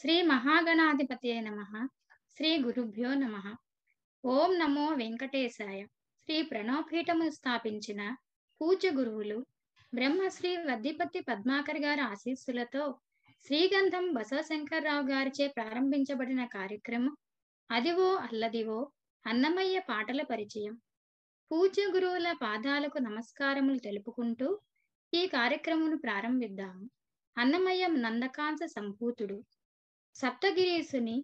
శ్రీ మహాగణాధిపతయే నమః. శ్రీ గురుభ్యో నమః. ఓం నమో వెంకటేశాయ. శ్రీ ప్రణవపీఠము స్థాపించిన పూజ్య గురువులు బ్రహ్మశ్రీ వద్దిపత్తి పద్మాకర్ గారి ఆశీస్సులతో శ్రీగంధం బసవశంకర్రావు గారిచే ప్రారంభించబడిన కార్యక్రమం అదివో అల్లదివో అన్నమయ్య పాటల పరిచయం. పూజ్య గురువుల పాదాలకు నమస్కారములు తెలుపుకుంటూ ఈ కార్యక్రమమును ప్రారంభిద్దాము. అన్నమయ్య నందకాంస సంభూతుడు, సప్తగిరీసుని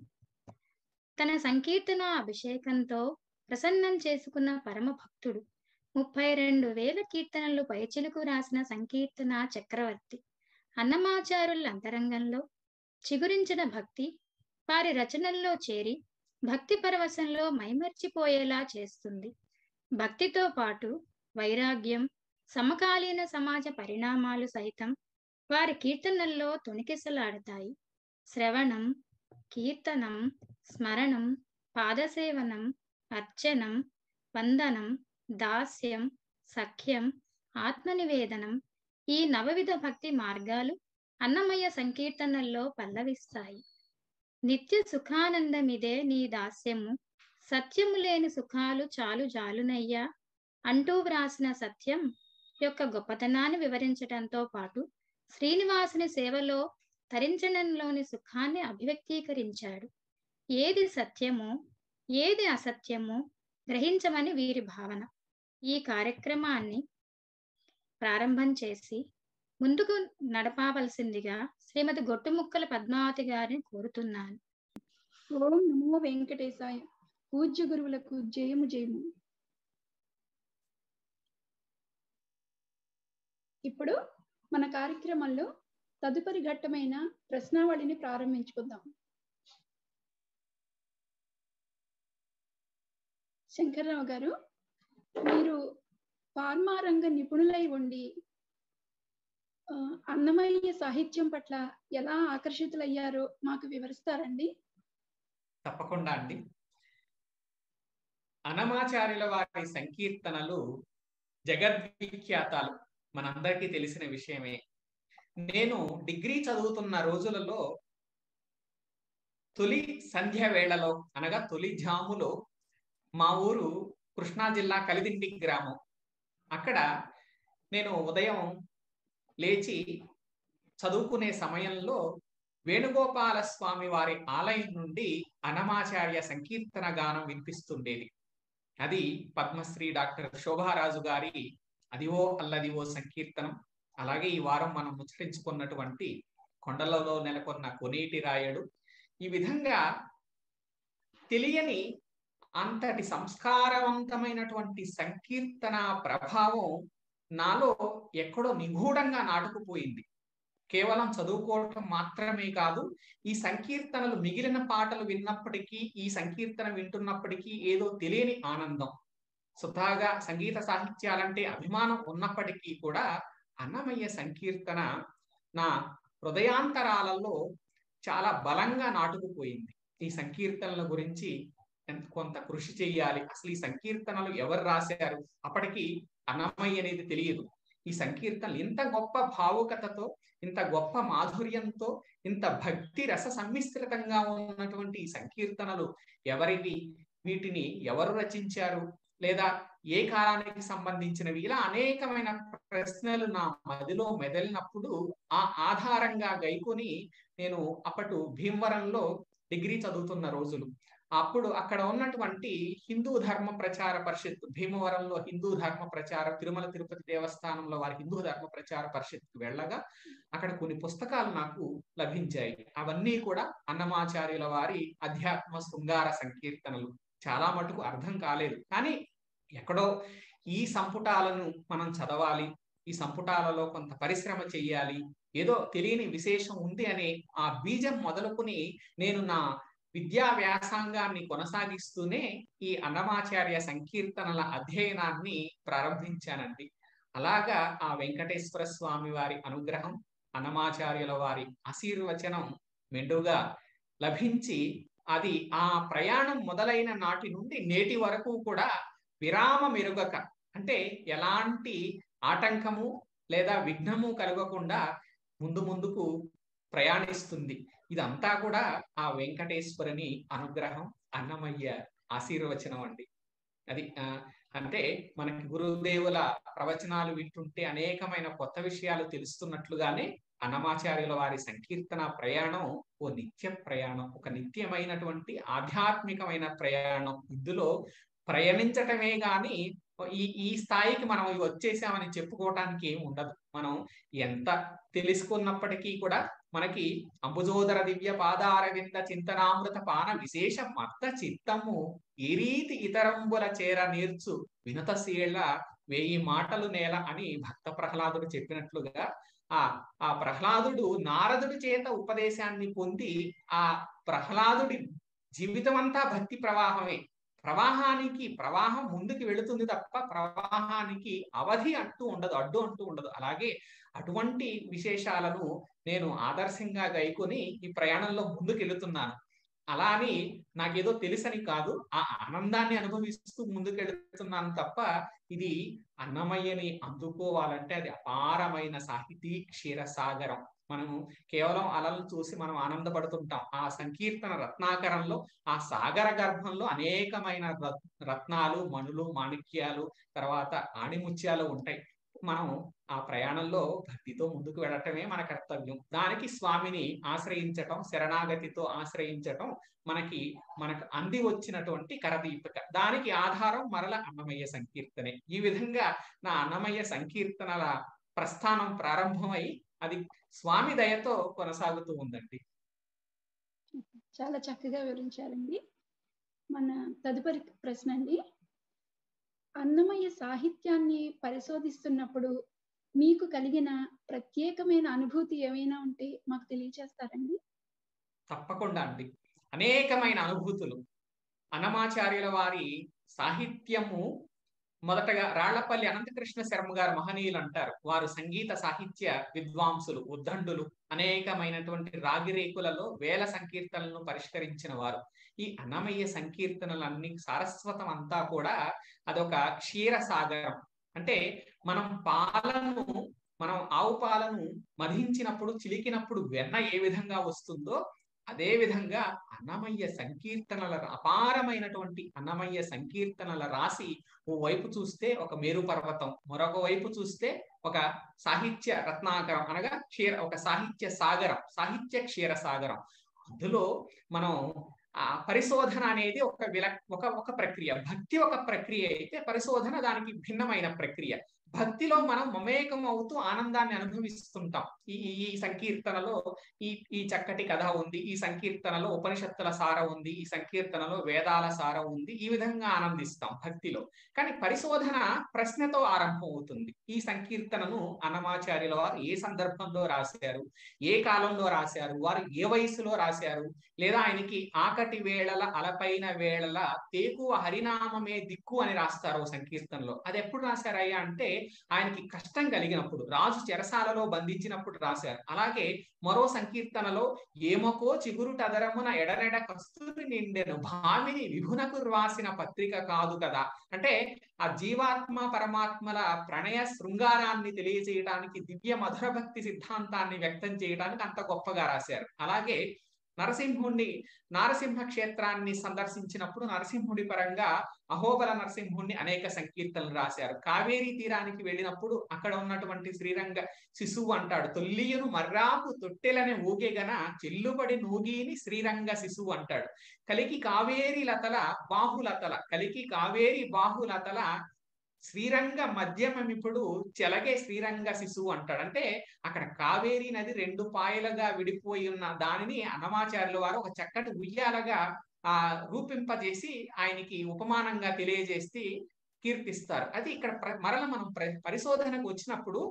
తన సంకీర్తన అభిషేకంతో ప్రసన్నం చేసుకున్న పరమ భక్తుడు, 32,000 కీర్తనలు పైచిలుకు రాసిన సంకీర్తన చక్రవర్తి. అన్నమాచారుల అంతరంగంలో చిగురించిన భక్తి వారి రచనల్లో చేరి భక్తి పరవశంలో మైమర్చిపోయేలా చేస్తుంది. భక్తితో పాటు వైరాగ్యం, సమకాలీన సమాజ పరిణామాలు సైతం వారి కీర్తనల్లో తొణికిసలాడతాయి. శ్రవణం, కీర్తనం, స్మరణం, పాదసేవనం, అర్చనం, వందనం, దాస్యం, సఖ్యం, ఆత్మనివేదనం, ఈ నవవిధ భక్తి మార్గాలు అన్నమయ్య సంకీర్తనల్లో పల్లవిస్తాయి. నిత్య సుఖానందమిదే నీ దాస్యము, సత్యము లేని సుఖాలు చాలు జాలునయ్యా అంటూ వ్రాసిన సత్యం యొక్క గొప్పతనాన్ని వివరించడంతో పాటు శ్రీనివాసుని సేవలో తరించడంలోని సుఖాన్ని అభివ్యక్తీకరించాడు. ఏది సత్యమో ఏది అసత్యమో గ్రహించమని వీరి భావన. ఈ కార్యక్రమాన్ని ప్రారంభం చేసి ముందుకు నడపవలసిందిగా శ్రీమతి గొట్టుముక్కల పద్మావతి గారిని కోరుతున్నాను. ఓం నమో వెంకటేశాయ. పూజ్య గురువులకు జయము జయము. ఇప్పుడు మన కార్యక్రమంలో తదుపరి ఘట్టమైన ప్రశ్నావళిని ప్రారంభించుకుందాం. శంకర్రావు గారు, మీరు ఫార్మా రంగ నిపుణులై ఉండి అన్నమయ్య సాహిత్యం పట్ల ఎలా ఆకర్షితులయ్యారో మాకు వివరిస్తారండి? తప్పకుండా అండి. అన్నమాచార్యుల వారి సంకీర్తనలు జగద్విఖ్యాతాలు, మనందరికీ తెలిసిన విషయమే. నేను డిగ్రీ చదువుతున్న రోజులలో తొలి సంధ్య వేళలో అనగా తొలి జాములో మా ఊరు కృష్ణా జిల్లా కలిదిండి గ్రామం. అక్కడ నేను ఉదయం లేచి చదువుకునే సమయంలో వేణుగోపాల స్వామి వారి ఆలయం నుండి అన్నమాచార్య సంకీర్తన గానం వినిపిస్తుండేది. అది పద్మశ్రీ డాక్టర్ శోభారాజు గారి అదివో అల్లదివో సంకీర్తనం. అలాగే ఈ వారం మనం ముచ్చరించుకున్నటువంటి కొండలలో నెలకొన్న కొనేటి రాయడు. ఈ విధంగా తెలియని అంతటి సంస్కారవంతమైనటువంటి సంకీర్తన ప్రభావం నాలో ఎక్కడో నిగూఢంగా నాటుకుపోయింది. కేవలం చదువుకోవటం మాత్రమే కాదు, ఈ సంకీర్తనలు మిగిలిన పాటలు విన్నప్పటికీ, ఈ సంకీర్తన వింటున్నప్పటికీ ఏదో తెలియని ఆనందం. స్వతహాగా సంగీత సాహిత్యాలంటే అభిమానం ఉన్నప్పటికీ కూడా అన్నమయ్య సంకీర్తన నా హృదయాంతరాలలో చాలా బలంగా నాటుకుపోయింది. ఈ సంకీర్తనల గురించి కొంత కృషి చేయాలి. అసలు ఈ సంకీర్తనలు ఎవరు రాశారు? అప్పటికి అన్నమయ్య అనేది తెలియదు. ఈ సంకీర్తనలు ఇంత గొప్ప భావుకతతో, ఇంత గొప్ప మాధుర్యంతో, ఇంత భక్తి రస సమ్మిశ్రితంగా ఉన్నటువంటి ఈ సంకీర్తనలు ఎవరివి? వీటిని ఎవరు రచించారు? లేదా ఏ కాలానికి సంబంధించినవి? ఇలా అనేకమైన ప్రశ్నలు నా మదిలో మెదలినప్పుడు ఆ ఆధారంగా గైకొని నేను అప్పటి భీమవరంలో డిగ్రీ చదువుతున్న రోజులు. అప్పుడు అక్కడ ఉన్నటువంటి హిందూ ధర్మ ప్రచార పరిషత్, భీమవరంలో హిందూ ధర్మ ప్రచార, తిరుమల తిరుపతి దేవస్థానంలో వారి హిందూ ధర్మ ప్రచార పరిషత్కు వెళ్ళగా అక్కడ కొన్ని పుస్తకాలు నాకు లభించాయి. అవన్నీ కూడా అన్నమాచార్యుల వారి అధ్యాత్మ శృంగార సంకీర్తనలు. చాలా మటుకు అర్థం కాలేదు, కానీ ఎక్కడో ఈ సంపుటాలను మనం చదవాలి, ఈ సంపుటాలలో కొంత పరిశ్రమ చెయ్యాలి, ఏదో తెలియని విశేషం ఉంది అనే ఆ బీజం మొదలుకుని నేను నా విద్యా వ్యాసంగాన్ని కొనసాగిస్తూనే ఈ అన్నమాచార్య సంకీర్తనల అధ్యయనాన్ని ప్రారంభించానండి. అలాగా ఆ వెంకటేశ్వర స్వామి వారి అనుగ్రహం, అన్నమాచార్యుల వారి ఆశీర్వచనం మెండుగా లభించి అది ఆ ప్రయాణం మొదలైన నాటి నుండి నేటి వరకు కూడా విరామం ఎరుగక, అంటే ఎలాంటి ఆటంకము లేదా విఘ్నము కలగకుండా ముందుకు ప్రయాణిస్తుంది. ఇదంతా కూడా ఆ వెంకటేశ్వరుని అనుగ్రహం, అన్నమయ్య ఆశీర్వచనం అండి. అది అంటే మనకి గురుదేవుల ప్రవచనాలు వింటుంటే అనేకమైన కొత్త విషయాలు తెలుస్తున్నట్లుగానే అన్నమాచార్యుల వారి సంకీర్తన ప్రయాణం ఓ నిత్య ప్రయాణం, ఒక నిత్యమైనటువంటి ఆధ్యాత్మికమైన ప్రయాణం. ఇందులో ప్రయాణించటమే గాని ఈ స్థాయికి మనం వచ్చేసామని చెప్పుకోవటానికి ఏమి ఉండదు. మనం ఎంత తెలుసుకున్నప్పటికీ కూడా మనకి అంబుజోదర దివ్య పాదారవింద చింతనామృత పాన విశేష మత్త చిత్తము ఏ రీతి ఇతరంబుల చేర నేర్చు వినతశీల 1000 మాటలు నేల అని భక్త ప్రహ్లాదుడు చెప్పినట్లుగా ఆ ప్రహ్లాదుడు నారదుడి చేత ఉపదేశాన్ని పొంది ఆ ప్రహ్లాదుడి జీవితం అంతా భక్తి ప్రవాహమే. ప్రవాహం ముందుకు వెళుతుంది తప్ప ప్రవాహానికి అవధి అంటూ ఉండదు, అడ్డు అంటూ ఉండదు. అలాగే అటువంటి విశేషాలను నేను ఆదర్శంగా గైకొని ఈ ప్రయాణంలో ముందుకు వెళుతున్నాను. అలా అని నాకేదో తెలుసని కాదు, ఆ ఆనందాన్ని అనుభవిస్తూ ముందుకెళ్తున్నాను తప్ప ఇది అన్నమయ్యని అందుకోవాలంటే అది అపారమైన సాహితీ క్షీరసాగరం. మనము కేవలం అలలను చూసి మనం ఆనందపడుతుంటాం. ఆ సంకీర్తన రత్నాకరంలో ఆ సాగర గర్భంలో అనేకమైన రత్నాలు, మణులు, మాణిక్యాలు, తర్వాత ఆణిముత్యాలు ఉంటాయి. మనం ఆ ప్రయాణంలో భక్తితో ముందుకు వెళ్ళటమే మన కర్తవ్యం. దానికి స్వామిని ఆశ్రయించటం, శరణాగతితో ఆశ్రయించటం మనకు అంది వచ్చినటువంటి కరదీపిక. దానికి ఆధారం మరల అన్నమయ్య సంకీర్తనే. ఈ విధంగా నా అన్నమయ్య సంకీర్తనల ప్రస్థానం ప్రారంభమై అది స్వామి దయతో కొనసాగుతూ ఉందండి. చాలా చక్కగా వివరించారండి. మన తదుపరి ప్రశ్న అండి, అన్నమయ్య సాహిత్యాన్ని పరిశోధిస్తున్నప్పుడు మీకు కలిగిన ప్రత్యేకమైన అనుభూతి ఏమైనా ఉంటే మాకు తెలియచేస్తారండి? తప్పకుండా అండి. అనేకమైన అనుభూతులు. అన్నమాచార్యుల వారి సాహిత్యము మొదటగా రాళ్లపల్లి అనంతకృష్ణ శర్మ గారు మహనీయులు అంటారు. వారు సంగీత సాహిత్య విద్వాంసులు, ఉద్దండులు. అనేకమైనటువంటి రాగిరేకులలో వేల సంకీర్తనలను పరిష్కరించిన వారు. ఈ అన్నమయ్య సంకీర్తనలన్నీ సారస్వతం అంతా కూడా అదొక క్షీర సాగరం. అంటే మనం ఆవు పాలను మధించినప్పుడు, చిలికినప్పుడు వెన్న ఏ విధంగా వస్తుందో అదే విధంగా అన్నమయ్య సంకీర్తనల అపారమైనటువంటి అన్నమయ్య సంకీర్తనల రాసి ఓ వైపు చూస్తే ఒక మేరు పర్వతం, మరొక వైపు చూస్తే ఒక సాహిత్య రత్నాకరం, అనగా ఒక సాహిత్య సాగరం, సాహిత్య క్షీర సాగరం. అందులో మనం ఆ పరిశోధన అనేది ఒక ప్రక్రియ. భక్తి ఒక ప్రక్రియ అయితే పరిశోధన దానికి భిన్నమైన ప్రక్రియ. భక్తిలో మనం మమేకం అవుతూ ఆనందాన్ని అనుభవిస్తుంటాం. ఈ సంకీర్తనలో ఈ చక్కటి కథ ఉంది, ఈ సంకీర్తనలో ఉపనిషత్తుల సారం ఉంది, ఈ సంకీర్తనలో వేదాల సారం ఉంది, ఈ విధంగా ఆనందిస్తాం భక్తిలో. కానీ పరిశోధన ప్రశ్నతో ఆరంభం అవుతుంది. ఈ సంకీర్తనను అన్నమాచార్యుల వారు ఏ సందర్భంలో రాశారు, ఏ కాలంలో రాశారు, వారు ఏ వయసులో రాశారు, లేదా ఆయనకి ఆకటి వేళల అలపైన వేళల తేకువ హరినామమే దిక్కు అని రాస్తారు సంకీర్తనలో. అది ఎప్పుడు రాశారయ్యా అంటే ఆయనకి కష్టం కలిగినప్పుడు, రాజు చెరసాలలో బంధించినప్పుడు రాశారు. అలాగే మరో సంకీర్తనలో ఏమకో చిగురుటదరమున ఎడనెడ కస్తూరి నిండెను భామిని విభునకు రాసిన పత్రిక కాదు కదా. అంటే ఆ జీవాత్మ పరమాత్మల ప్రణయ శృంగారాన్ని తెలియజేయడానికి, దివ్య మధుర భక్తి సిద్ధాంతాన్ని వ్యక్తం చేయడానికి అంత గొప్పగా రాశారు. అలాగే నారసింహ క్షేత్రాన్ని సందర్శించినప్పుడు నరసింహుడి పరంగా అహోబల నరసింహుడిని అనేక సంకీర్తనలు రాశారు. కావేరీ తీరానికి వెళ్ళినప్పుడు అక్కడ ఉన్నటువంటి శ్రీరంగ శిశువు అంటాడు, తొల్లియును మర్రాపు తొట్టెలని ఊగెగన చెల్లుబడి నూగిని శ్రీరంగ శిశువు అంటాడు. కలికి కావేరి బాహులతల శ్రీరంగ మధ్యమమిప్పుడు చెలగే శ్రీరంగ శిశువు అంటాడు. అంటే అక్కడ కావేరీ నది 2 పాయలుగా విడిపోయి ఉన్న దానిని అన్నమాచార్యుల వారు ఒక చక్కటి ఉయ్యాలగా రూపింపజేసి ఆయనకి ఉపమానంగా తెలియజేసి కీర్తిస్తారు. అది ఇక్కడ మరల మనం పరిశోధనకు వచ్చినప్పుడు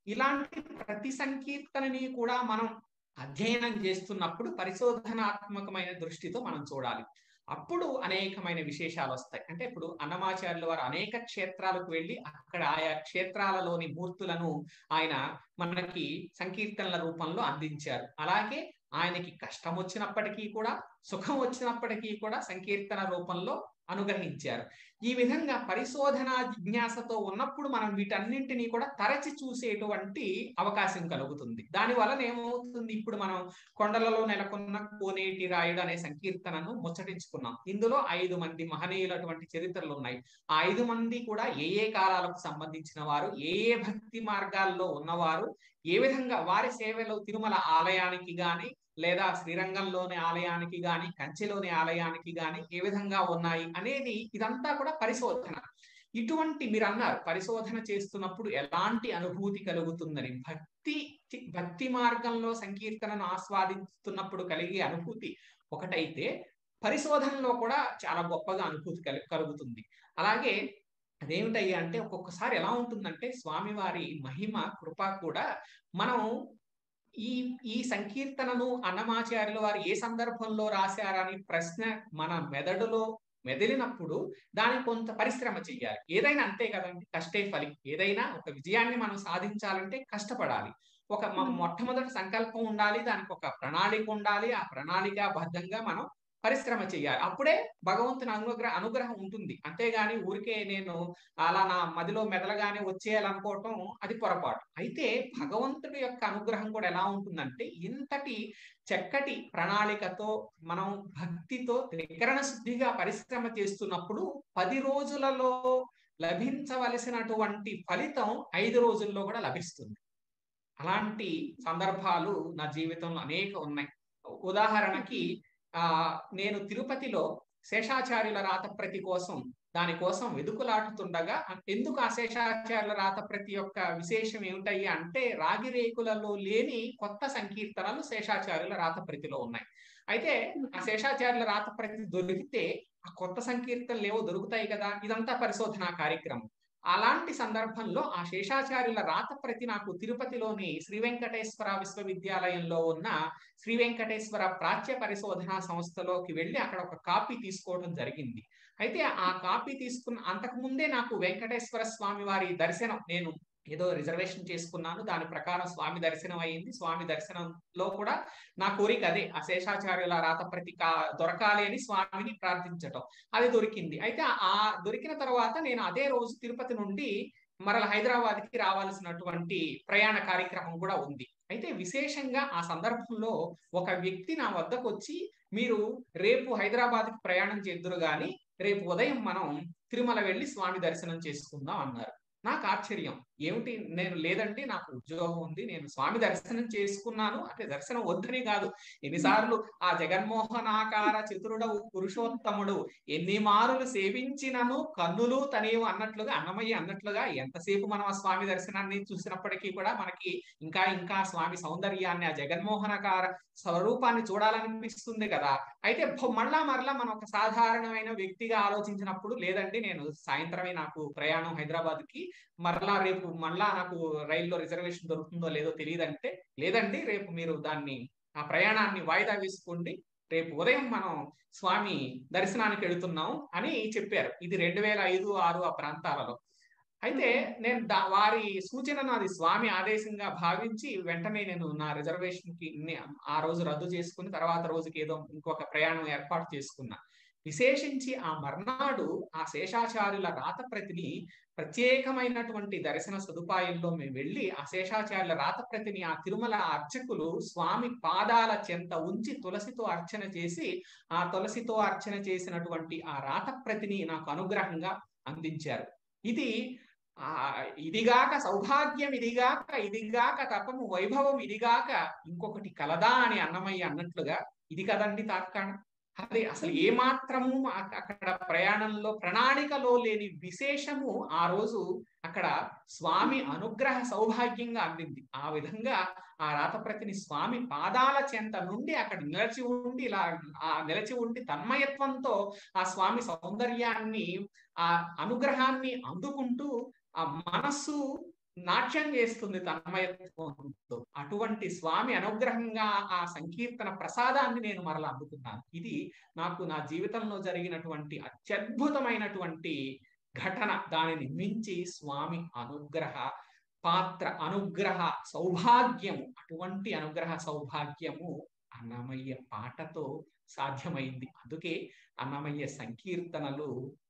ఇలాంటి ప్రతి సంకీర్తనని కూడా మనం అధ్యయనం చేస్తున్నప్పుడు పరిశోధనాత్మకమైన దృష్టితో మనం చూడాలి. అప్పుడు అనేకమైన విశేషాలు వస్తాయి. అంటే ఇప్పుడు అన్నమాచార్యుల వారు అనేక క్షేత్రాలకు వెళ్ళి అక్కడ ఆయా క్షేత్రాలలోని మూర్తులను ఆయన మనకి సంకీర్తనల రూపంలో అందించారు. అలాగే ఆయనకి కష్టం వచ్చినప్పటికీ కూడా, సుఖం వచ్చినప్పటికీ కూడా సంకీర్తన రూపంలో అనుగ్రహించారు. ఈ విధంగా పరిశోధన జిజ్ఞాసతో ఉన్నప్పుడు మనం వీటన్నింటినీ కూడా తరచి చూసేటువంటి అవకాశం కలుగుతుంది. దాని వలన ఏమవుతుంది, ఇప్పుడు మనం కొండలలో నెలకొన్న కోనేటి రాయుడు అనే సంకీర్తనను ముచ్చటించుకున్నాం. ఇందులో 5 మంది మహనీయులటువంటి చరిత్రలు ఉన్నాయి. ఆ 5 మంది కూడా ఏ ఏ కాలాలకు సంబంధించిన వారు, ఏ ఏ భక్తి మార్గాల్లో ఉన్నవారు, ఏ విధంగా వారి సేవలు తిరుమల ఆలయానికి గాని లేదా శ్రీరంగంలోని ఆలయానికి గాని కంచిలోని ఆలయానికి గాని ఏ విధంగా ఉన్నాయి అనేది ఇదంతా కూడా పరిశోధన. ఇటువంటి మీరు అన్నారు పరిశోధన చేస్తున్నప్పుడు ఎలాంటి అనుభూతి కలుగుతుందని. భక్తి మార్గంలో సంకీర్తనను ఆస్వాదిస్తున్నప్పుడు కలిగే అనుభూతి ఒకటైతే పరిశోధనలో కూడా చాలా గొప్పగా అనుభూతి కలుగుతుంది. అలాగే అదేమిటయ్యా అంటే ఒక్కొక్కసారి ఎలా ఉంటుందంటే స్వామివారి మహిమ కృప కూడా మనం ఈ సంకీర్తనను అన్నమాచార్యుల వారు ఏ సందర్భంలో రాశారని ప్రశ్న మన మెదడులో మెదిలినప్పుడు దానికి కొంత పరిశ్రమ చెయ్యాలి. ఏదైనా అంతే కదండి, కష్టే ఫలి. ఏదైనా ఒక విజయాన్ని మనం సాధించాలంటే కష్టపడాలి. ఒక మొట్టమొదటి సంకల్పం ఉండాలి, దానికి ఒక ప్రణాళిక ఉండాలి. ఆ ప్రణాళికాబద్ధంగా మనం పరిశ్రమ చెయ్యాలి. అప్పుడే భగవంతుని అనుగ్రహం ఉంటుంది. అంతేగాని ఊరికే నేను అలా నా మదిలో మెదలగానే వచ్చేయాలనుకోవటం అది పొరపాటు. అయితే భగవంతుడి యొక్క అనుగ్రహం కూడా ఎలా ఉంటుందంటే ఇంతటి చక్కటి ప్రణాళికతో మనం భక్తితో త్రికరణ శుద్ధిగా పరిశ్రమ చేస్తున్నప్పుడు 10 రోజులలో లభించవలసినటువంటి ఫలితం 5 రోజుల్లో కూడా లభిస్తుంది. అలాంటి సందర్భాలు నా జీవితంలో అనేక ఉన్నాయి. ఉదాహరణకి నేను తిరుపతిలో శేషాచార్యుల రాతప్రతి కోసం దానికోసం వెదుకులాడుతుండగా ఎందుకు ఆ శేషాచార్యుల రాతప్రతి యొక్క విశేషం ఏమిటయ్యా అంటే రాగి రేకులలో లేని కొత్త సంకీర్తనలు శేషాచార్యుల రాతప్రతిలో ఉన్నాయి. అయితే ఆ శేషాచార్యుల రాతప్రతి దొరికితే ఆ కొత్త సంకీర్తనలు ఏవో దొరుకుతాయి కదా, ఇదంతా పరిశోధనా కార్యక్రమం. అలాంటి సందర్భంలో ఆ శేషాచార్యుల రాతప్రతి నాకు తిరుపతిలోని శ్రీ వెంకటేశ్వర విశ్వవిద్యాలయంలో ఉన్న శ్రీ వెంకటేశ్వర ప్రాచ్య పరిశోధనా సంస్థలోకి వెళ్ళి అక్కడ ఒక కాపీ తీసుకోవడం జరిగింది. అయితే ఆ కాపీ తీసుకున్న అంతకు ముందే నాకు వెంకటేశ్వర స్వామి వారి దర్శనం, నేను ఏదో రిజర్వేషన్ చేసుకున్నాను, దాని ప్రకారం స్వామి దర్శనం అయ్యింది. స్వామి దర్శనంలో కూడా నా కోరిక అదే, ఆ శేషాచార్యుల రాతప్రతి దొరకాలి అని స్వామిని ప్రార్థించటం. అది దొరికింది. అయితే ఆ దొరికిన తర్వాత నేను అదే రోజు తిరుపతి నుండి మరల హైదరాబాద్కి రావాల్సినటువంటి ప్రయాణ కార్యక్రమం కూడా ఉంది. అయితే విశేషంగా ఆ సందర్భంలో ఒక వ్యక్తి నా వద్దకు వచ్చి, మీరు రేపు హైదరాబాద్కి ప్రయాణం చేద్దురు గాని రేపు ఉదయం మనం తిరుమల వెళ్ళి స్వామి దర్శనం చేసుకుందాం అన్నారు. నాకు ఆశ్చర్యం, ఏమిటి? నేను లేదండి, నాకు ఉద్యోగం ఉంది, నేను స్వామి దర్శనం చేసుకున్నాను అంటే దర్శనం వద్దని కాదు, ఎన్నిసార్లు ఆ జగన్మోహనాకార చతురుడవు పురుషోత్తముడు ఎన్ని మారులు సేవించినను కన్నులు తనేవు అన్నట్లుగా, అన్నమయ్య అన్నట్లుగా ఎంతసేపు మనం ఆ స్వామి దర్శనాన్ని చూసినప్పటికీ కూడా మనకి ఇంకా ఇంకా స్వామి సౌందర్యాన్ని, ఆ జగన్మోహనాకార స్వరూపాన్ని చూడాలనిపిస్తుంది కదా. అయితే మరలా మనం ఒక సాధారణమైన వ్యక్తిగా ఆలోచించినప్పుడు, లేదండి నేను సాయంత్రమే నాకు ప్రయాణం హైదరాబాద్కి, మరలా రేపు మళ్ళా నాకు రైల్లో రిజర్వేషన్ దొరుకుతుందో లేదో తెలియదంటే, లేదండి రేపు మీరు ఆ ప్రయాణాన్ని వాయిదా వేసుకోండి, రేపు ఉదయం మనం స్వామి దర్శనానికి వెళుతున్నాం అని చెప్పారు. ఇది 2005-6 ఆ ప్రాంతాలలో. అయితే నేను వారి సూచనను అది స్వామి ఆదేశంగా భావించి వెంటనే నేను నా రిజర్వేషన్ కి ఆ రోజు రద్దు చేసుకుని తర్వాత రోజుకి ఏదో ఇంకొక ప్రయాణం ఏర్పాటు చేసుకున్నా. విశేషించి ఆ మర్నాడు ఆ శేషాచార్యుల రాతప్రతిని ప్రత్యేకమైనటువంటి దర్శన సదుపాయంలో మేము వెళ్ళి ఆ శేషాచార్యుల రాతప్రతిని ఆ తిరుమల అర్చకులు స్వామి పాదాల చెంత ఉంచి తులసితో అర్చన చేసి, ఆ తులసితో అర్చన చేసినటువంటి ఆ రాతప్రతిని నాకు అనుగ్రహంగా అందించారు. ఇదిగాక సౌభాగ్యం, ఇదిగాక తపము వైభవం, ఇదిగాక ఇంకొకటి కలదా అని అన్నమయ్య అన్నట్లుగా ఇది కదండి తాత్కాణం. అదే అసలు ఏ మాత్రము అక్కడ ప్రయాణంలో ప్రణాళికలో లేని విశేషము ఆ రోజు అక్కడ స్వామి అనుగ్రహ సౌభాగ్యంగా అందింది. ఆ విధంగా ఆ రాతప్రతిని స్వామి పాదాల చెంత నుండి అక్కడ నిలిచి ఉండి తన్మయత్వంతో ఆ స్వామి సౌందర్యాన్ని, ఆ అనుగ్రహాన్ని అందుకుంటూ ఆ మనస్సు నాట్యం చేస్తుంది తన్మయత్వంతో. అటువంటి స్వామి అనుగ్రహంగా ఆ సంకీర్తన ప్రసాదాన్ని నేను మరలా అందుకున్నాను. ఇది నాకు నా జీవితంలో జరిగినటువంటి అత్యద్భుతమైనటువంటి ఘటన. దానిని మించి స్వామి అనుగ్రహ పాత్ర, అనుగ్రహ సౌభాగ్యము, అటువంటి అనుగ్రహ సౌభాగ్యము అన్నమయ్య పాటతో సాధ్యమైంది. అందుకే అన్నమయ్య సంకీర్తనలు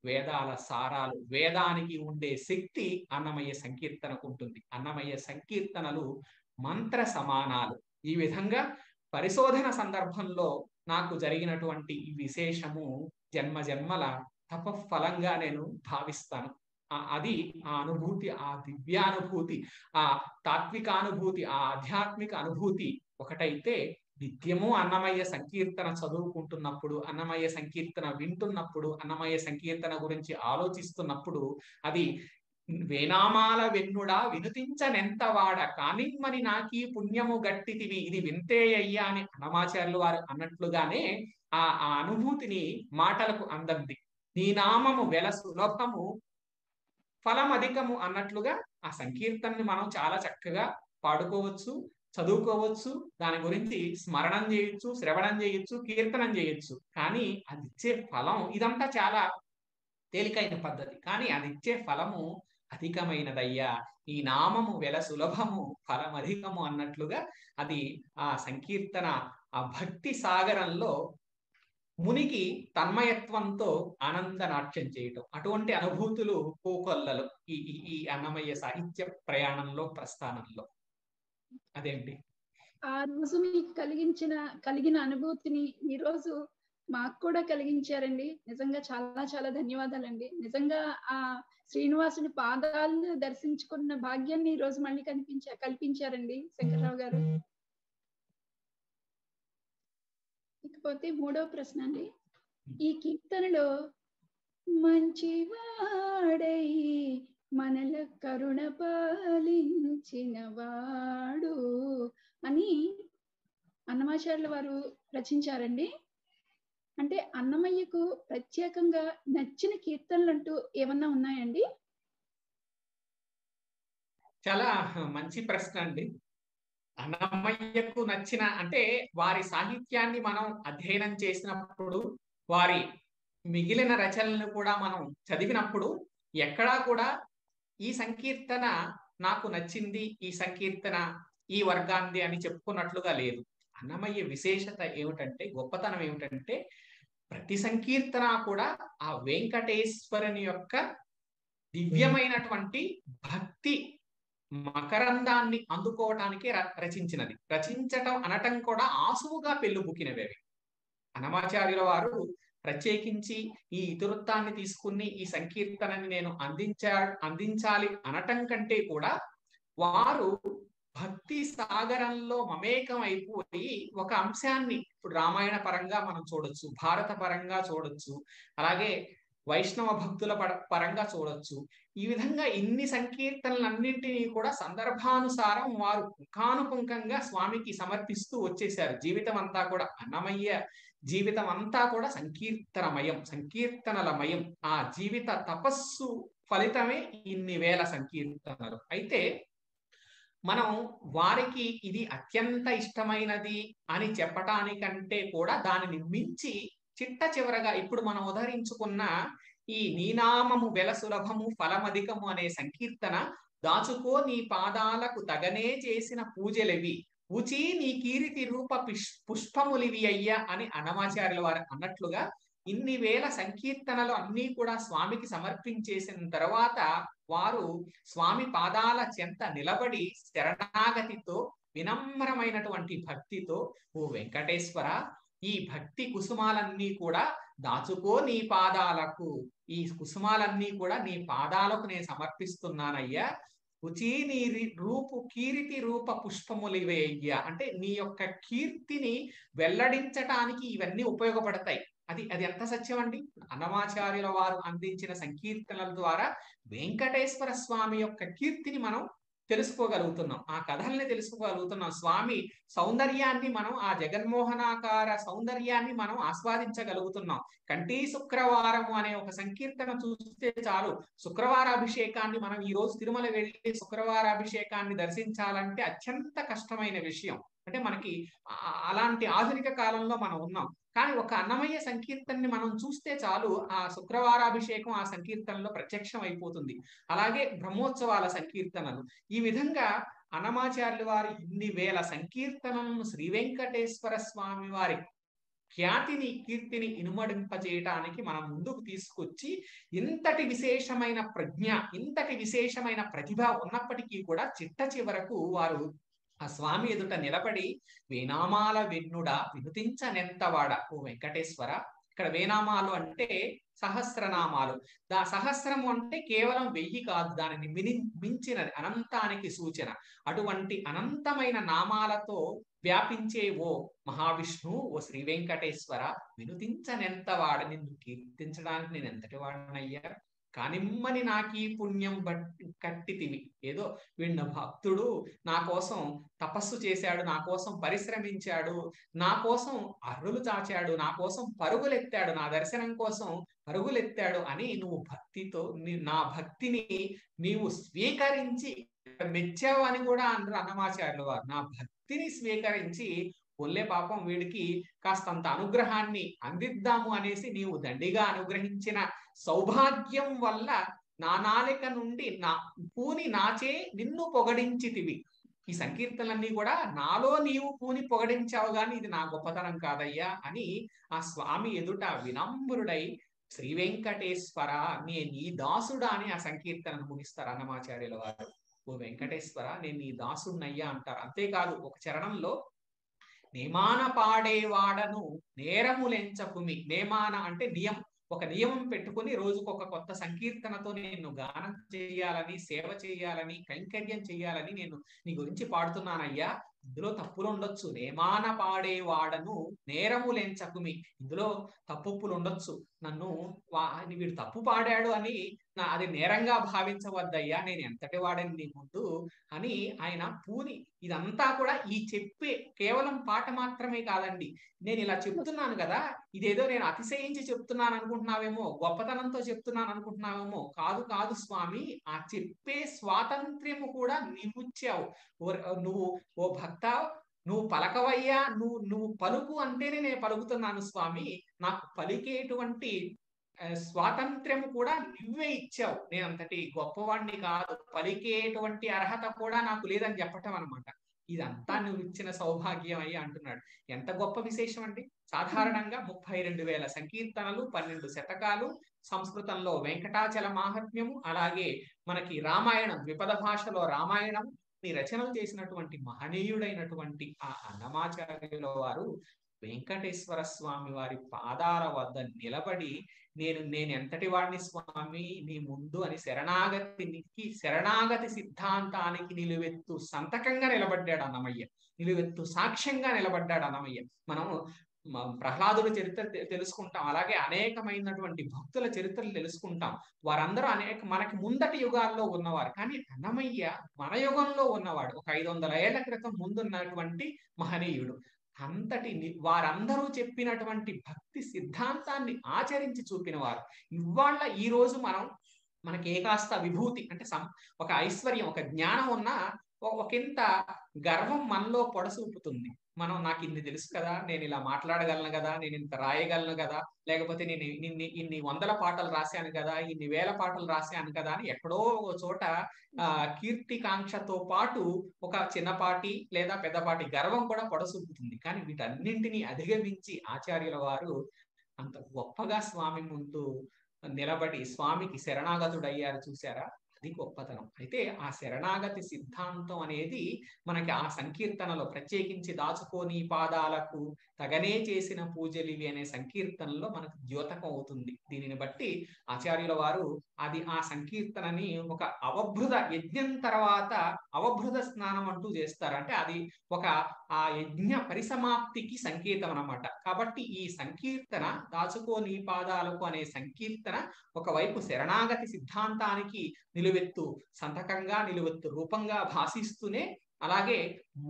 వేదాల సారాలు. వేదానికి ఉండే శక్తి అన్నమయ్య సంకీర్తనకు ఉంటుంది. అన్నమయ్య సంకీర్తనలు మంత్ర సమానాలు. ఈ విధంగా పరిశోధన సందర్భంలో నాకు జరిగినటువంటి ఈ విశేషము జన్మ జన్మల తపఫలంగా నేను భావిస్తాను. అది ఆ అనుభూతి, ఆ దివ్యానుభూతి, ఆ తాత్వికానుభూతి, ఆ ఆధ్యాత్మిక అనుభూతి ఒకటైతే నిత్యము అన్నమయ్య సంకీర్తన చదువుకుంటున్నప్పుడు, అన్నమయ్య సంకీర్తన వింటున్నప్పుడు, అన్నమయ్య సంకీర్తన గురించి ఆలోచిస్తున్నప్పుడు అది వేనామాల వెన్నుడా వినుతించనెంతవాడ కానిమ్మని నాకీ పుణ్యము గట్టితివి ఇది వింతే అయ్యా అని అన్నమాచార్యులు వారు అన్నట్లుగానే ఆ అనుభూతిని మాటలకు అందంది. నీ నామము వెల సులభము ఫలమధికము అన్నట్లుగా ఆ సంకీర్తనని మనం చాలా చక్కగా పాడుకోవచ్చు, చదువుకోవచ్చు, దాని గురించి స్మరణం చేయొచ్చు, శ్రవణం చేయొచ్చు, కీర్తనం చేయొచ్చు. కానీ అది ఇచ్చే ఫలం ఇదంతా చాలా తేలికైన పద్ధతి. కానీ అది ఇచ్చే ఫలము అధికమైనదయ్యా. ఈ నామము వెల సులభము ఫలమధికము అన్నట్లుగా అది ఆ సంకీర్తన ఆ భక్తి సాగరంలో మునికి తన్మయత్వంతో ఆనంద నాట్యం చేయటం, అటువంటి అనుభూతులు కోకొల్లలు ఈ ఈ అన్నమయ్య సాహిత్య ప్రయాణంలో, ప్రస్థానంలో. అదేంటి ఆ రోజు మీకు కలిగిన అనుభూతిని ఈ రోజు మాకు కూడా కలిగించారండి. నిజంగా చాలా చాలా ధన్యవాదాలండి. నిజంగా ఆ శ్రీనివాసుని పాదాలను దర్శించుకున్న భాగ్యాన్ని ఈ రోజు మళ్ళీ కల్పించారండి శంకర్రావు గారు. ఇకపోతే 3వ ప్రశ్న అండి. ఈ కీర్తనలో మంచివాడై మనల కరుణ పాలించిన వాడు అని అన్నమాచార్యుల వారు రచించారండి. అంటే అన్నమయ్యకు ప్రత్యేకంగా నచ్చిన కీర్తనలు అంటూ ఏమన్నా ఉన్నాయండి? చాలా మంచి ప్రశ్న అండి. అన్నమయ్యకు నచ్చిన అంటే వారి సాహిత్యాన్ని మనం అధ్యయనం చేసినప్పుడు, వారి మిగిలిన రచనలను కూడా మనం చదివినప్పుడు ఎక్కడా కూడా ఈ సంకీర్తన నాకు నచ్చింది, ఈ సంకీర్తన ఈ వర్గాంది అని చెప్పుకున్నట్లుగా లేదు. అన్నమయ్య విశేషత ఏమిటంటే, గొప్పతనం ఏమిటంటే ప్రతి సంకీర్తన కూడా ఆ వెంకటేశ్వరుని యొక్క దివ్యమైనటువంటి భక్తి మకరందాన్ని అందుకోవటానికి రచించినది. రచించటం అనటం కూడా ఆసువుగా పెళ్ళుబుకినవి అవి. అన్నమాచార్యుల వారు ప్రత్యేకించి ఈ ఇతివృత్తాన్ని తీసుకుని ఈ సంకీర్తనని నేను అందించాలి అనటం కంటే కూడా వారు భక్తి సాగరంలో మమేకం అయిపోయి ఒక అంశాన్ని ఇప్పుడు రామాయణ పరంగా మనం చూడొచ్చు, భారత పరంగా చూడొచ్చు, అలాగే వైష్ణవ భక్తుల పరంగా చూడొచ్చు. ఈ విధంగా ఇన్ని సంకీర్తనలన్నింటినీ కూడా సందర్భానుసారం వారు పుంఖానుపుంఖంగా స్వామికి సమర్పిస్తూ వచ్చేశారు. జీవితం అంతా కూడా అన్నమయ్య జీవితం అంతా కూడా సంకీర్తనమయం, సంకీర్తనలమయం. ఆ జీవిత తపస్సు ఫలితమే ఇన్ని వేల సంకీర్తనలు. అయితే మనం వారికి ఇది అత్యంత ఇష్టమైనది అని చెప్పటానికంటే కూడా దానిని మించి చిట్ట చివరగా ఇప్పుడు మనం ఉదహరించుకున్న ఈ నీనామము వెల సులభము ఫలమధికము అనే సంకీర్తన, దాచుకో నీ పాదాలకు తగనే చేసిన పూజలవి ఉచి నీ కీర్తి రూప పుష్పములివి అయ్యా అని అన్నమాచార్యుల వారు అన్నట్లుగా ఇన్ని వేల సంకీర్తనలు అన్నీ కూడా స్వామికి సమర్పించేసిన తర్వాత వారు స్వామి పాదాల చెంత నిలబడి శరణాగతితో వినమ్రమైనటువంటి భక్తితో, ఓ వెంకటేశ్వర ఈ భక్తి కుసుమాలన్నీ కూడా దాచుకో నీ పాదాలకు, ఈ కుసుమాలన్నీ కూడా నీ పాదాలకు నేను సమర్పిస్తున్నానయ్యా. ఉచి నీ కీర్తి రూప పుష్పములివే అయ్యా అంటే నీ యొక్క కీర్తిని వెల్లడించటానికి ఇవన్నీ ఉపయోగపడతాయి. అది ఎంత సత్యం అండి. అన్నమాచార్యుల వారు అందించిన సంకీర్తనల ద్వారా వెంకటేశ్వర స్వామి యొక్క కీర్తిని మనం తెలుసుకోగలుగుతున్నాం, ఆ కథల్ని తెలుసుకోగలుగుతున్నాం, స్వామి సౌందర్యాన్ని మనం, ఆ జగన్మోహనాకార సౌందర్యాన్ని మనం ఆస్వాదించగలుగుతున్నాం. కంటి శుక్రవారము అనే ఒక సంకీర్తన చూస్తే చాలు, శుక్రవారాభిషేకాన్ని మనం ఈ రోజు తిరుమల వెళ్ళి శుక్రవారాభిషేకాన్ని దర్శించాలంటే అత్యంత కష్టమైన విషయం. అంటే మనకి అలాంటి ఆధునిక కాలంలో మనం ఉన్నాం. కానీ ఒక అన్నమయ్య సంకీర్తనని మనం చూస్తే చాలు, ఆ శుక్రవారాభిషేకం ఆ సంకీర్తనలో ప్రత్యక్షం అయిపోతుంది. అలాగే బ్రహ్మోత్సవాల సంకీర్తనలు, ఈ విధంగా అన్నమాచార్యుల వారి ఇన్ని వేల సంకీర్తనలను శ్రీ వెంకటేశ్వర స్వామి వారి ఖ్యాతిని కీర్తిని ఇనుమడింపజేయటానికి మనం ముందుకు తీసుకొచ్చి ఇంతటి విశేషమైన ప్రజ్ఞ, ఇంతటి విశేషమైన ప్రతిభ ఉన్నప్పటికీ కూడా చిట్ట చివరకు వారు ఆ స్వామి ఎదుట నిలబడి వేనామాల వెన్నుడా వినుతించనెంతవాడ ఓ వెంకటేశ్వర. ఇక్కడ వేనామాలు అంటే సహస్రనామాలు. సహస్రము అంటే కేవలం 1000 కాదు, దానిని మించినది, అనంతానికి సూచన. అటువంటి అనంతమైన నామాలతో వ్యాపించే ఓ మహావిష్ణువు, ఓ శ్రీ వెంకటేశ్వర, వినుతించనెంతవాడ, నిన్ను కీర్తించడానికి నేను ఎంతటి వాడనయ్యా, కానిమ్మని నాకీ పుణ్యం కట్టితివి. ఏదో వీడిన భక్తుడు నా కోసం తపస్సు చేశాడు, నా కోసం పరిశ్రమించాడు, నా కోసం అర్రులు చాచాడు, నా కోసం పరుగులెత్తాడు, నా దర్శనం కోసం పరుగులెత్తాడు అని నువ్వు భక్తితో నా భక్తిని నీవు స్వీకరించి మెచ్చావు అని కూడా అన్నారు అన్నమాచార్యుల వారు. నా భక్తిని స్వీకరించి ఒల్లే పాపం వీడికి కాస్తంత అనుగ్రహాన్ని అందిద్దాము అనేసి నీవు దండిగా అనుగ్రహించిన సౌభాగ్యం వల్ల నా నాలిక నుండి నా పూని నాచే నిన్ను పొగడించితివి. ఈ సంకీర్తనలన్నీ కూడా నాలో నీవు పూని పొగడించావు గాని ఇది నా గొప్పతనం కాదయ్యా అని ఆ స్వామి ఎదుట వినమ్రుడై శ్రీ వెంకటేశ్వర నే నీ దాసుడా అని ఆ సంకీర్తనను ముగిస్తారు అన్నమాచార్యుల వారు. ఓ వెంకటేశ్వర నేను నీ దాసుడినయ్యా అంటారు. అంతేకాదు ఒక చరణంలో నేమాన పాడేవాడను నేరములెంచకుమి. నేమాన అంటే నియమం, ఒక నియమం పెట్టుకుని రోజుకొక కొత్త సంకీర్తనతో నేను గానం చేయాలని, సేవ చేయాలని, కైంకర్యం చేయాలని నేను నీ గురించి పాడుతున్నానయ్యా. ఇందులో తప్పులు ఉండొచ్చు. నేమాన పాడేవాడను నేరములెంచకుమి, ఇందులో తప్పులు ఉండొచ్చు. నన్ను వీడు తప్పు పాడాడు అని అది నేరంగా భావించవద్దయ్యా, నేను ఎంతటి వాడని నీ ముందు అని ఆయన పూని. ఇదంతా కూడా ఈ చెప్పే కేవలం పాట మాత్రమే కాదండి. నేను ఇలా చెప్తున్నాను కదా, ఇదేదో నేను అతిశయించి చెప్తున్నాను అనుకుంటున్నావేమో, గొప్పతనంతో చెప్తున్నాను అనుకుంటున్నావేమో. కాదు కాదు స్వామి, ఆ చెప్పే స్వాతంత్ర్యము కూడా నీవిచ్చావు. నువ్వు ఓ భక్త, నువ్వు పలకవయ్యా, నువ్వు పలుకు అంటేనే నేను పలుకుతున్నాను స్వామి, నాకు పలికేటువంటి స్వాతంత్ర్యము కూడా నువ్వే ఇచ్చావు. నేను అంతటి గొప్పవాడిని కాదు, పలికేటువంటి అర్హత కూడా నాకు లేదని చెప్పటం అనమాట. ఇదంతా నువ్వు ఇచ్చిన సౌభాగ్యం అయ్యి అంటున్నాడు. ఎంత గొప్ప విశేషం అండి. సాధారణంగా 32,000 సంకీర్తనలు, 12 శతకాలు, సంస్కృతంలో వెంకటాచల మాహాత్మ్యము, అలాగే మనకి రామాయణం, ద్విపద భాషలో రామాయణం రచనలు చేసినటువంటి మహనీయుడైనటువంటి ఆ అన్నమాచార్యుల వారు వెంకటేశ్వర స్వామి వారి పాదాల వద్ద నిలబడి నేను ఎంతటి వాడిని స్వామి నీ ముందు అని శరణాగతి సిద్ధాంతానికి నిలువెత్తు సంతకంగా నిలబడ్డాడు అన్నమయ్య, నిలువెత్తు సాక్ష్యంగా నిలబడ్డాడు అన్నమయ్య. మనము ప్రహ్లాదుడి చరిత్ర తెలుసుకుంటాం, అలాగే అనేకమైనటువంటి భక్తుల చరిత్రలు తెలుసుకుంటాం. వారందరూ మనకి ముందటి యుగాల్లో ఉన్నవారు, కానీ అన్నమయ్య మన యుగంలో ఉన్నవాడు. ఒక 500 ఏళ్ల క్రితం ముందున్నటువంటి మహనీయుడు. అంతటి వారందరూ చెప్పినటువంటి భక్తి సిద్ధాంతాన్ని ఆచరించి చూపినవారు. ఇవాళ ఈ రోజు మనకి ఏ కాస్త విభూతి అంటే ఒక ఐశ్వర్యం, ఒక జ్ఞానం ఉన్నా ఒకంత గర్వం మనలో పొడసూపుతుంది. నాకు ఇన్ని తెలుసు కదా, నేను ఇలా మాట్లాడగలను కదా, నేను ఇంత రాయగలను కదా, లేకపోతే నేను ఇన్ని 100 పాటలు రాశాను కదా, ఇన్ని 1000 పాటలు రాశాను కదా అని ఎక్కడో ఒక చోట కీర్తికాంక్షతో పాటు ఒక చిన్నపాటి లేదా పెద్దపాటి గర్వం కూడా పొడసూపుతుంది. కానీ వీటన్నింటినీ అధిగమించి ఆచార్యుల వారు అంత గొప్పగా స్వామి ముందు నిలబడి స్వామికి శరణాగతుడయ్యారు. చూసారా, అది గొప్పతనం. అయితే ఆ శరణాగతి సిద్ధాంతం అనేది మనకి ఆ సంకీర్తనలో ప్రత్యేకించి దాచుకోని పాదాలకు తగనే చేసిన పూజలివి అనే సంకీర్తనలో మనకు ద్యోతకం అవుతుంది. దీనిని బట్టి ఆచార్యుల వారు ఆ సంకీర్తనని ఒక అవభృత యజ్ఞం తర్వాత అవభృత స్నానం అంటూ చేస్తారు. అంటే అది ఆ యజ్ఞ పరిసమాప్తికి సంకేతం అన్నమాట. కాబట్టి ఈ సంకీర్తన దాచుకోని పాదాలకు అనే సంకీర్తన ఒకవైపు శరణాగతి సిద్ధాంతానికి నిలువెత్తు సంతకంగా, నిలువెత్తు రూపంగా భాషిస్తూనే, అలాగే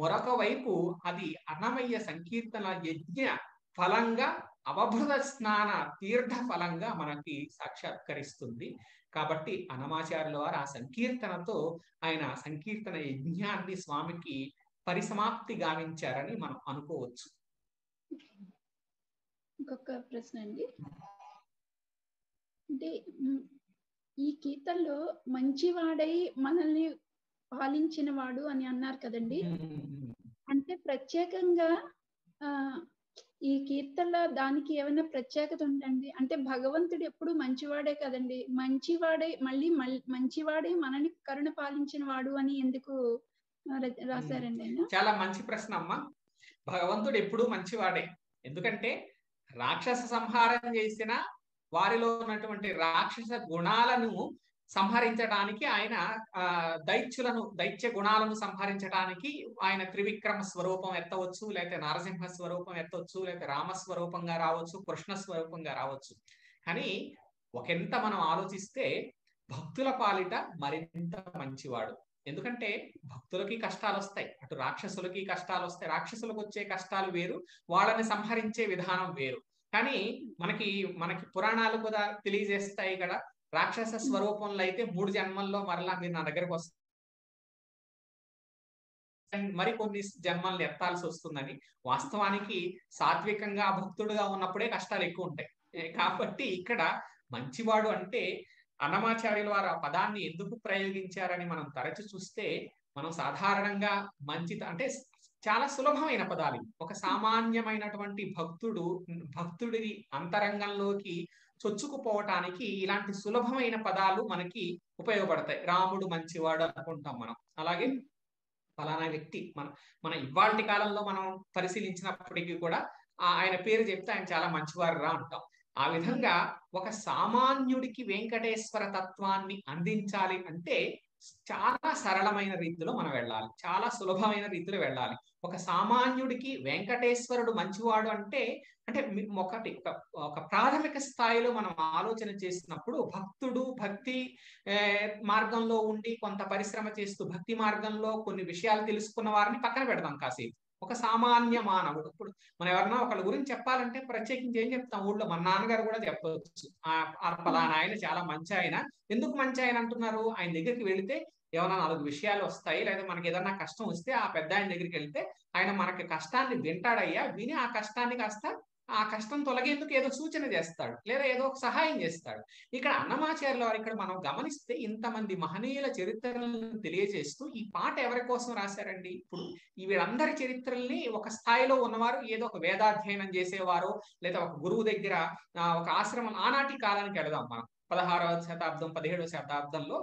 మరొక వైపు అది అన్నమయ్య సంకీర్తన యజ్ఞ ఫలంగా, అవభృత స్నాన తీర్థ ఫలంగా మనకి సాక్షాత్కరిస్తుంది. కాబట్టి అన్నమాచార్యుల వారు ఆ సంకీర్తనతో ఆయన సంకీర్తన యజ్ఞాన్ని స్వామికి పరిసమాప్తి గావించారని మనం అనుకోవచ్చు. ఇంకొక ప్రశ్న అండి, అంటే ఈ కీర్తనలో మంచివాడై మనల్ని పాలించిన వాడు అని అన్నారు కదండి. అంటే ప్రత్యేకంగా ఈ కీర్తనల దానికి ఏమైనా ప్రత్యేకత ఉందండి? అంటే భగవంతుడు ఎప్పుడు మంచివాడే కదండి. మంచివాడే మనని కరుణ పాలించిన వాడు అని ఎందుకు రాశారండి ఆయన? చాలా మంచి ప్రశ్న అమ్మా. భగవంతుడు ఎప్పుడూ మంచివాడే. ఎందుకంటే రాక్షస సంహారం చేసిన వారిలో ఉన్నటువంటి రాక్షస గుణాలను సంహరించడానికి ఆయన దైత్య గుణాలను సంహరించడానికి ఆయన త్రివిక్రమ స్వరూపం ఎత్తవచ్చు, లేకపోతే నరసింహ స్వరూపం ఎత్తవచ్చు, లేకపోతే రామస్వరూపంగా రావచ్చు, కృష్ణ స్వరూపంగా రావచ్చు. కానీ ఒకంత మనం ఆలోచిస్తే భక్తుల పాలిట మరింత మంచివాడు. ఎందుకంటే భక్తులకి కష్టాలు వస్తాయి, అటు రాక్షసులకి కష్టాలు వస్తాయి. రాక్షసులకు వచ్చే కష్టాలు వేరు, వాళ్ళని సంహరించే విధానం వేరు. కానీ మనకి పురాణాలు కూడా తెలియజేస్తాయి కదా, రాక్షస స్వరూపంలో అయితే 3 జన్మల్లో మరలా మీరు నా దగ్గరకు వస్తారు, మరికొన్ని జన్మల్ని ఎత్తాల్సి వస్తుందని. వాస్తవానికి సాత్వికంగా భక్తుడుగా ఉన్నప్పుడే కష్టాలు ఎక్కువ ఉంటాయి. కాబట్టి ఇక్కడ మంచివాడు అంటే అన్నమాచార్యుల వారు ఆ పదాన్ని ఎందుకు ప్రయోగించారని మనం తరచు చూస్తే, మనం సాధారణంగా అంటే చాలా సులభమైన పదాలు. ఒక సామాన్యమైనటువంటి భక్తుడి అంతరంగంలోకి చొచ్చుకుపోవటానికి ఇలాంటి సులభమైన పదాలు మనకి ఉపయోగపడతాయి. రాముడు మంచివాడు అనుకుంటాం మనం, అలాగే ఫలానా వ్యక్తి మన ఇవాల్టి కాలంలో మనం పరిశీలించినప్పటికీ కూడా ఆయన పేరు చెప్తే ఆయన చాలా మంచివారు రా అంటాం. ఆ విధంగా ఒక సామాన్యుడికి వెంకటేశ్వర తత్వాన్ని అందించాలి అంటే చాలా సరళమైన రీతిలో మనం వెళ్ళాలి, చాలా సులభమైన రీతిలో వెళ్ళాలి. ఒక సామాన్యుడికి వెంకటేశ్వరుడు మంచివాడు అంటే ఒక ప్రాథమిక స్థాయిలో మనం ఆలోచన చేసినప్పుడు భక్తుడు భక్తి మార్గంలో ఉండి కొంత పరిశ్రమ చేస్తూ భక్తి మార్గంలో కొన్ని విషయాలు తెలుసుకున్న వారిని పక్కన పెడదాం కాసేపు. ఒక సామాన్య మానవుడు, ఇప్పుడు మనం ఎవరన్నా ఒకళ్ళ గురించి చెప్పాలంటే ప్రత్యేకించి ఏం చెప్తాం, ఊళ్ళో మన నాన్నగారు కూడా చెప్పవచ్చు, పలానా ఆయన చాలా మంచి ఆయన. ఎందుకు మంచి ఆయన అంటున్నారు? ఆయన దగ్గరికి వెళితే ఏమైనా 4 విషయాలు వస్తాయి, లేదా మనకి ఏదన్నా కష్టం వస్తే ఆ పెద్ద ఆయన దగ్గరికి వెళ్తే ఆయన మనకి కష్టాన్ని వింటాడయ్యా, విని ఆ కష్టాన్ని కాస్త ఆ కష్టం తొలగేందుకు ఏదో సూచన చేస్తాడు, లేదా ఏదో ఒక సహాయం చేస్తాడు. ఇక్కడ అన్నమాచార్యుల వారు ఇక్కడ మనం గమనిస్తే ఇంతమంది మహనీయుల చరిత్రలను తెలియజేస్తూ ఈ పాట ఎవరి కోసం రాశారండి? ఇప్పుడు వీళ్ళందరి చరిత్రల్ని ఒక స్థాయిలో ఉన్నవారు ఏదో ఒక వేదాధ్యయనం చేసేవారు, లేదా ఒక గురువు దగ్గర ఒక ఆశ్రమం, ఆనాటి కాలానికి వెళదాం మనం, 16వ శతాబ్దం 17వ శతాబ్దంలో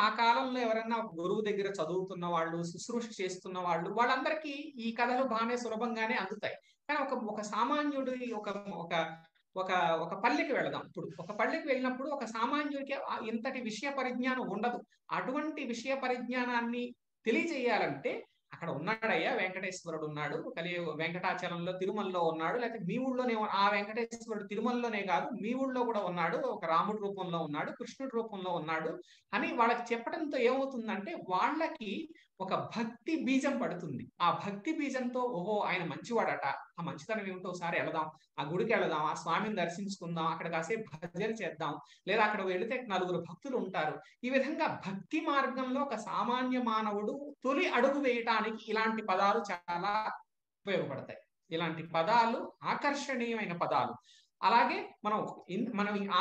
ఆ కాలంలో ఎవరైనా ఒక గురువు దగ్గర చదువుతున్న వాళ్ళు, శుశ్రూష చేస్తున్న వాళ్ళు, వాళ్ళందరికీ ఈ కథలు బాగానే సులభంగానే అందుతాయి. కానీ ఒక సామాన్యుడి ఒక పల్లెకి వెళదాం. ఇప్పుడు ఒక పల్లెకి వెళ్ళినప్పుడు ఒక సామాన్యుడికి ఇంతటి విషయ పరిజ్ఞానం ఉండదు. అటువంటి విషయ పరిజ్ఞానాన్ని తెలియజేయాలంటే అక్కడ ఉన్నాడయ్యా వెంకటేశ్వరుడు ఉన్నాడు, వెంకటాచలంలో తిరుమలలో ఉన్నాడు, లేకపోతే మీ ఊళ్ళోనే ఆ వెంకటేశ్వరుడు తిరుమలలోనే కాదు మీ ఊళ్ళో కూడా ఉన్నాడు, ఒక రాముడి రూపంలో ఉన్నాడు, కృష్ణుడి రూపంలో ఉన్నాడు అని వాళ్ళకి చెప్పడంతో ఏమవుతుందంటే వాళ్ళకి ఒక భక్తి బీజం పడుతుంది. ఆ భక్తి బీజంతో ఓహో ఆయన మంచివాడట, ఆ మంచితనం ఏమిటో ఒకసారి వెళదాం, ఆ గుడికి వెళదాం, ఆ స్వామిని దర్శించుకుందాం, అక్కడ కాసేపు భజన చేద్దాం, లేదా అక్కడ వెళితే 4 భక్తులు ఉంటారు. ఈ విధంగా భక్తి మార్గంలో ఒక సామాన్య మానవుడు తొలి అడుగు వేయటానికి ఇలాంటి పదాలు చాలా ఉపయోగపడతాయి. ఇలాంటి పదాలు ఆకర్షణీయమైన పదాలు. అలాగే మనం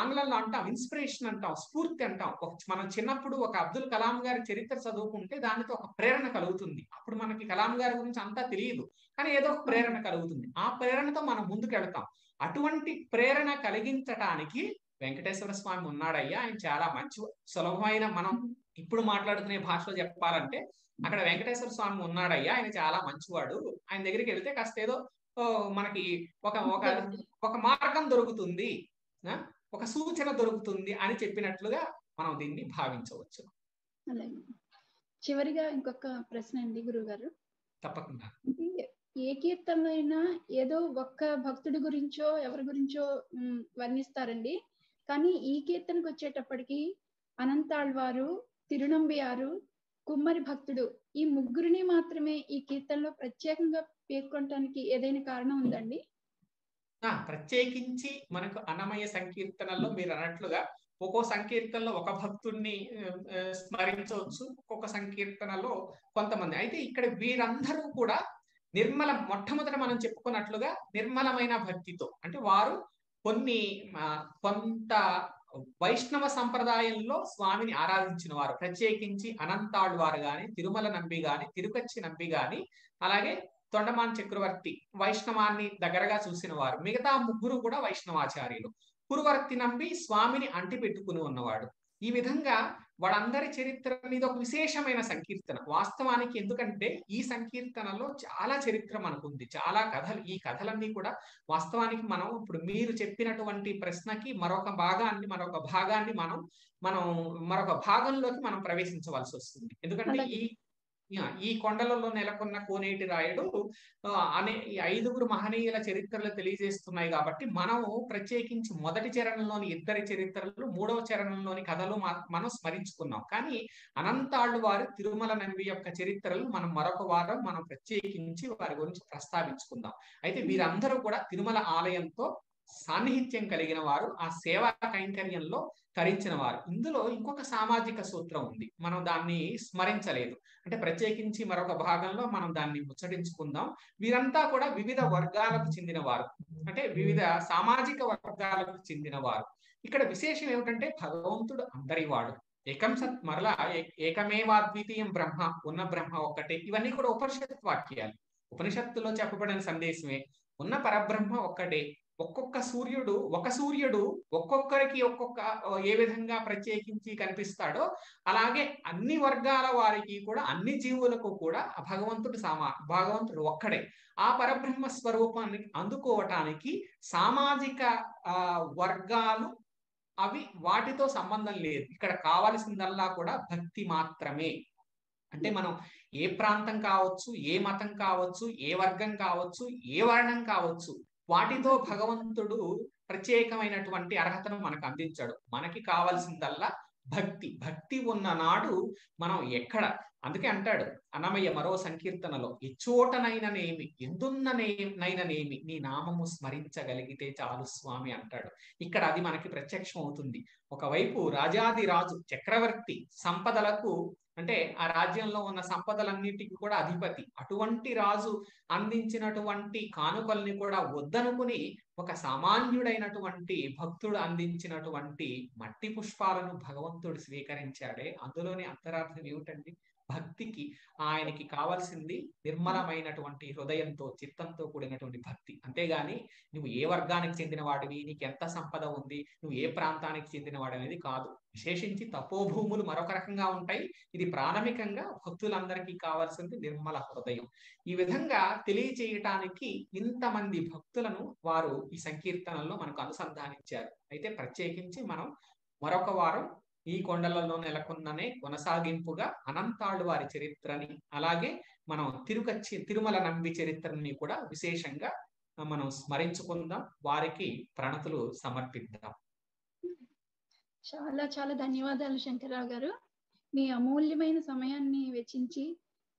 ఆంగ్లంలో అంటాం ఇన్స్పిరేషన్ అంటాం, స్ఫూర్తి అంటాం. మనం చిన్నప్పుడు ఒక అబ్దుల్ కలాం గారి చరిత్ర చదువుకుంటే దానితో ఒక ప్రేరణ కలుగుతుంది. అప్పుడు మనకి కలాం గారి గురించి అంతా తెలియదు, కానీ ఏదో ఒక ప్రేరణ కలుగుతుంది. ఆ ప్రేరణతో మనం ముందుకు వెళ్తాం. అటువంటి ప్రేరణ కలిగించటానికి వెంకటేశ్వర స్వామి ఉన్నాడయ్యా, ఆయన చాలా మంచి సులభమైన, మనం ఇప్పుడు మాట్లాడుకునే భాషలో చెప్పాలంటే అక్కడ వెంకటేశ్వర స్వామి ఉన్నాడయ్యా, ఆయన చాలా మంచివాడు, ఆయన దగ్గరికి వెళ్తే కాస్త ఏదో మనకి ఒక మార్గం దొరుకుతుంది, ఒక సూచన దొరుకుతుంది అని చెప్పినట్లుగా మనం దీన్ని భావించవచ్చు. అలాగే చివరిగా ఇంకొక ప్రశ్న అండి గురువుగారు. తప్పకుండా. ఏ కీర్తనలో అయినా ఏదో ఒక్క భక్తుడి గురించో ఎవరి గురించో వర్ణిస్తారండి, కానీ ఈ కీర్తనకు వచ్చేటప్పటికి అనంతాళ్వారు, తిరునంబియారు, కుమ్మరి భక్తుడు, ఈ ముగ్గురిని మాత్రమే ఈ కీర్తనలో ప్రత్యేకంగా పేర్కొనడానికి ఏదైనా కారణం ఉందండి? ప్రత్యేకించి మనకు అన్నమయ్య సంకీర్తనల్లో మీరు అన్నట్లుగా ఒక్కో సంకీర్తనలో ఒక భక్తుడిని స్మరించవచ్చు, ఒక్కొక్క సంకీర్తనలో కొంతమంది. అయితే ఇక్కడ వీరందరూ కూడా మొట్టమొదట మనం చెప్పుకున్నట్లుగా నిర్మలమైన భక్తితో, అంటే వారు కొంత వైష్ణవ సంప్రదాయంలో స్వామిని ఆరాధించిన వారు, ప్రత్యేకించి అనంతాళ్వారు గాని, తిరుమల నంబి గాని, తిరుకచ్చి నంబి గాని, అలాగే తొండమాన్ చక్రవర్తి వైష్ణవాన్ని దగ్గరగా చూసిన వారు. మిగతా ముగ్గురు కూడా వైష్ణవాచార్యులు. కురువర్తి నంబి స్వామిని అంటి పెట్టుకుని ఉన్నవాడు. ఈ విధంగా వాళ్ళందరి చరిత్ర మీద ఒక విశేషమైన సంకీర్తన. వాస్తవానికి ఎందుకంటే ఈ సంకీర్తనలో చాలా చరిత్ర మనకుంది, చాలా కథలు. ఈ కథలన్నీ కూడా వాస్తవానికి మనం ఇప్పుడు మీరు చెప్పినటువంటి ప్రశ్నకి మరొక భాగాన్ని మనం మరొక భాగంలోకి మనం ప్రవేశించవలసి వస్తుంది. ఎందుకంటే ఈ కొండలలో నెలకొన్న కోనేటి రాయుడు అనే ఈ 5గురు మహనీయుల చరిత్రలు తెలియజేస్తున్నాయి కాబట్టి మనము ప్రత్యేకించి మొదటి చరణంలోని ఇద్దరి చరిత్రలు, 3వ చరణంలోని కథలు మనం స్మరించుకున్నాం. కానీ అనంతాళ్వారు తిరుమల నంబి యొక్క చరిత్రలు మనం మరొక వారం మనం ప్రత్యేకించి వారి గురించి ప్రస్తావించుకుందాం. అయితే వీరందరూ కూడా తిరుమల ఆలయంతో సాన్నిహిత్యం కలిగిన వారు, ఆ సేవా కైంకర్యంలో తరించిన వారు. ఇందులో ఇంకొక సామాజిక సూత్రం ఉంది, మనం దాన్ని స్మరించలేదు. అంటే ప్రత్యేకించి మరొక భాగంలో మనం దాన్ని ముచ్చటించుకుందాం. వీరంతా కూడా వివిధ వర్గాలకు చెందిన వారు, అంటే వివిధ సామాజిక వర్గాలకు చెందిన వారు. ఇక్కడ విశేషం ఏమిటంటే భగవంతుడు అందరివాడు, ఏకం సత్, మరలా ఏకమేవాద్వితీయం బ్రహ్మ, ఉన్న బ్రహ్మ ఒక్కటే. ఇవన్నీ కూడా ఉపనిషత్ వాక్యాలు. ఉపనిషత్తులో చెప్పబడిన సందేశమే, ఉన్న పరబ్రహ్మ ఒక్కటే. ఒక సూర్యుడు ఒక్కొక్కరికి ఏ విధంగా ప్రత్యేకించి కనిపిస్తాడో అలాగే అన్ని వర్గాల వారికి కూడా, అన్ని జీవులకు కూడా భగవంతుడు ఒక్కడే. ఆ పరబ్రహ్మ స్వరూపాన్ని అందుకోవటానికి సామాజిక వర్గాలు అవి వాటితో సంబంధం లేదు. ఇక్కడ కావలసిందల్లా కూడా భక్తి మాత్రమే. అంటే మనం ఏ ప్రాంతం కావచ్చు, ఏ మతం కావచ్చు, ఏ వర్గం కావచ్చు, ఏ వర్ణం కావచ్చు, వాటితో భగవంతుడు ప్రత్యేకమైనటువంటి అర్హతను మనకు అందించాడు. మనకి కావాల్సిందల్లా భక్తి ఉన్న నాడు మనం ఎక్కడ, అందుకే అంటాడు అన్నమయ్య మరో సంకీర్తనలో, ఎచ్చోటనైననేమి ఎందున్ననైననేమి నీ నామము స్మరించగలిగితే చాలు స్వామి అంటాడు. ఇక్కడ అది మనకి ప్రత్యక్షం అవుతుంది. ఒకవైపు రాజాది రాజు చక్రవర్తి, సంపదలకు అంటే ఆ రాజ్యంలో ఉన్న సంపదలన్నిటికీ కూడా అధిపతి. అటువంటి రాజు అందించినటువంటి కానుకల్ని కూడా వద్దనుకుని ఒక సామాన్యుడైనటువంటి భక్తుడు అందించినటువంటి మట్టి పుష్పాలను భగవంతుడు స్వీకరించాడే. అందులోని అంతరార్థం ఏమిటండి? భక్తికి ఆయనకి కావాల్సింది నిర్మలమైనటువంటి హృదయంతో, చిత్తంతో కూడినటువంటి భక్తి. అంతేగాని నువ్వు ఏ వర్గానికి చెందిన వాడివి, నీకు ఎంత సంపద ఉంది, నువ్వు ఏ ప్రాంతానికి చెందిన వాడు అనేది కాదు. విశేషించి తపోభూములు మరొక రకంగా ఉంటాయి. ఇది ప్రాథమికంగా భక్తులందరికీ కావాల్సింది నిర్మల హృదయం. ఈ విధంగా తెలియచేయటానికి ఇంతమంది భక్తులను వారు ఈ సంకీర్తనల్లో మనకు అనుసంధానించారు. అయితే ప్రత్యేకించి మనం మరొక వారం ఈ కొండలలో నెలకొన్ననే కొనసాగింపుగా అనంతాళ్ళు వారి చరిత్రని, అలాగే మనం తిరుమల నంబి చరిత్రని కూడా విశేషంగా మనం స్మరించుకుందాం, వారికి ప్రణతులు సమర్పిద్దాం. చాలా చాలా ధన్యవాదాలు శంకర్రావు గారు. మీ అమూల్యమైన సమయాన్ని వెచ్చించి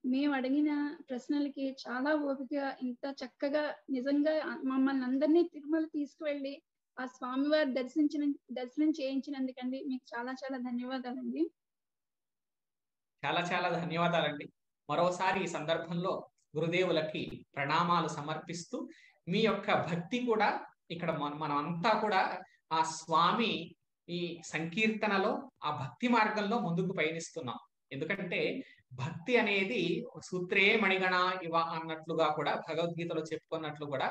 మేము అడిగిన ప్రశ్నలకి చాలా ఓపికగా, ఇంత చక్కగా నిజంగా మమ్మల్ని అందరినీ తిరుమల తీసుకువెళ్ళి ఆ స్వామివారి దర్శనం చేయించినందుకండి మీకు చాలా చాలా ధన్యవాదాలండి. చాలా చాలా ధన్యవాదాలండి. మరోసారి ఈ సందర్భంలో గురుదేవులకి ప్రణామాలు సమర్పిస్తూ, మీ యొక్క భక్తి కూడా ఇక్కడ మనం అంతా కూడా ఆ స్వామి ఈ సంకీర్తనలో ఆ భక్తి మార్గంలో ముందుకు పయనిస్తున్నాం. ఎందుకంటే భక్తి అనేది సూత్రే మణిగణ ఇవ అన్నట్లుగా కూడా భగవద్గీతలో చెప్పుకున్నట్లు కూడా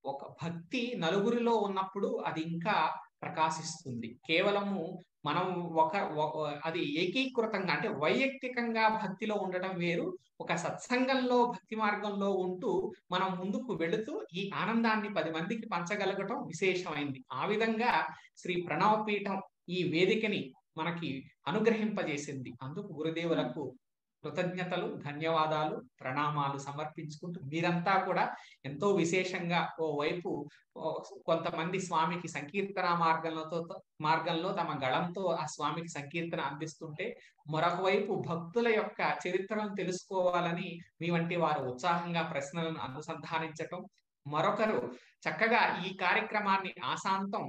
ఒక భక్తి నలుగురిలో ఉన్నప్పుడు అది ఇంకా ప్రకాశిస్తుంది. కేవలము మనం అది ఏకీకృతంగా అంటే వైయక్తికంగా భక్తిలో ఉండటం వేరు, ఒక సత్సంగంలో భక్తి మార్గంలో ఉంటూ మనం ముందుకు వెళుతూ ఈ ఆనందాన్ని 10 మందికి పంచగలగటం విశేషమైంది. ఆ విధంగా శ్రీ ప్రణవపీఠం ఈ వేదికని మనకి అనుగ్రహింపజేసింది. అందుకు గురుదేవులకు కృతజ్ఞతలు, ధన్యవాదాలు, ప్రణామాలు సమర్పించుకుంటూ, మీరంతా కూడా ఎంతో విశేషంగా ఓవైపు కొంతమంది స్వామికి సంకీర్తన మార్గంలో తమ గళంతో ఆ స్వామికి సంకీర్తన అందిస్తుంటే, మరొక వైపు భక్తుల యొక్క చరిత్రను తెలుసుకోవాలని మీ వంటి వారు ఉత్సాహంగా ప్రశ్నలను అనుసంధానించటం, మరొకరు చక్కగా ఈ కార్యక్రమాన్ని ఆశాంతం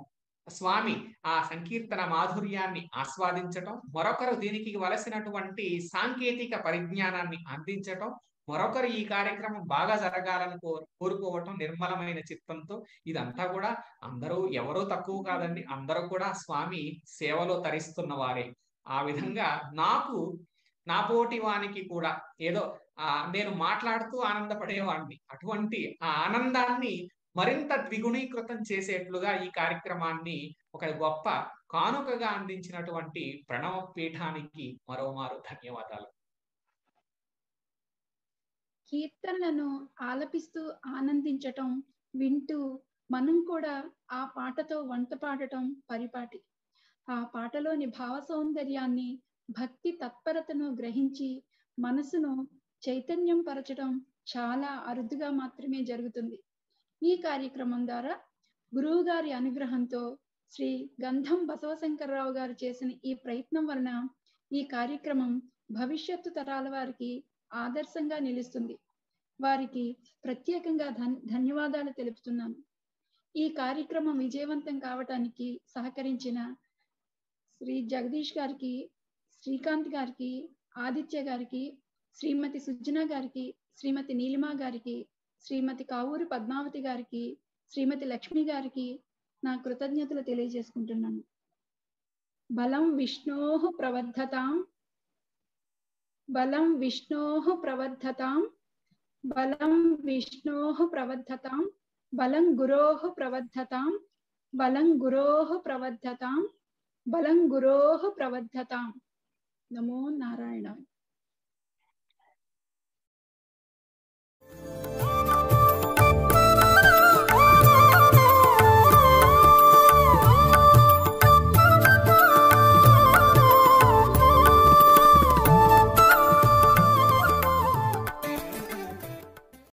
స్వామి ఆ సంకీర్తన మాధుర్యాన్ని ఆస్వాదించటం, మరొకరు దీనికి వలసినటువంటి సాంకేతిక పరిజ్ఞానాన్ని అందించటం, మరొకరు ఈ కార్యక్రమం బాగా జరగాలని కోరుకోవటం నిర్మలమైన చిత్తంతో. ఇదంతా కూడా అందరూ ఎవరో తక్కువ కాదండి, అందరూ కూడా స్వామి సేవలో తరిస్తున్న వారే. ఆ విధంగా నాకు నా పోటీ వానికి కూడా ఏదో నేను మాట్లాడుతూ ఆనందపడేవాడిని. అటువంటి ఆ ఆనందాన్ని మరింత ద్విగుణీకృతం చేసేట్లుగా ఈ కార్యక్రమాన్ని ఒక గొప్ప కానుకగా అందించినటువంటి ప్రణవ పీఠానికి మరోమారు ధన్యవాదాలు. కీర్తనలను ఆలపిస్తూ ఆనందించటం, వింటూ మనం కూడా ఆ పాటతో వంట పాడటం పరిపాటి. ఆ పాటలోని భావ సౌందర్యాన్ని, భక్తి తత్పరతను గ్రహించి మనసును చైతన్యం పరచడం చాలా అరుదుగా మాత్రమే జరుగుతుంది. ఈ కార్యక్రమం ద్వారా గురువు గారి అనుగ్రహంతో శ్రీ గంధం బసవశంకరరావు గారు చేసిన ఈ ప్రయత్నం వలన ఈ కార్యక్రమం భవిష్యత్తు తరాల వారికి ఆదర్శంగా నిలుస్తుంది. వారికి ప్రత్యేకంగా ధన్యవాదాలు తెలుపుతున్నాను. ఈ కార్యక్రమం విజయవంతం కావటానికి సహకరించిన శ్రీ జగదీష్ గారికి, శ్రీకాంత్ గారికి, ఆదిత్య గారికి, శ్రీమతి సుజ్జన గారికి, శ్రీమతి నీలిమా గారికి, శ్రీమతి కావూరు పద్మావతి గారికి, శ్రీమతి లక్ష్మి గారికి నా కృతజ్ఞతలు తెలియజేసుకుంటున్నాను. బలం విష్ణోః ప్రవర్ధతాం, బలం విష్ణోః ప్రవర్ధతాం, బలం విష్ణోః ప్రవర్ధతాం, బలం గురోః ప్రవర్ధతాం, బలం గురోః ప్రవర్ధతాం, బలం గురోః ప్రవర్ధతాం. నమో నారాయణాయ.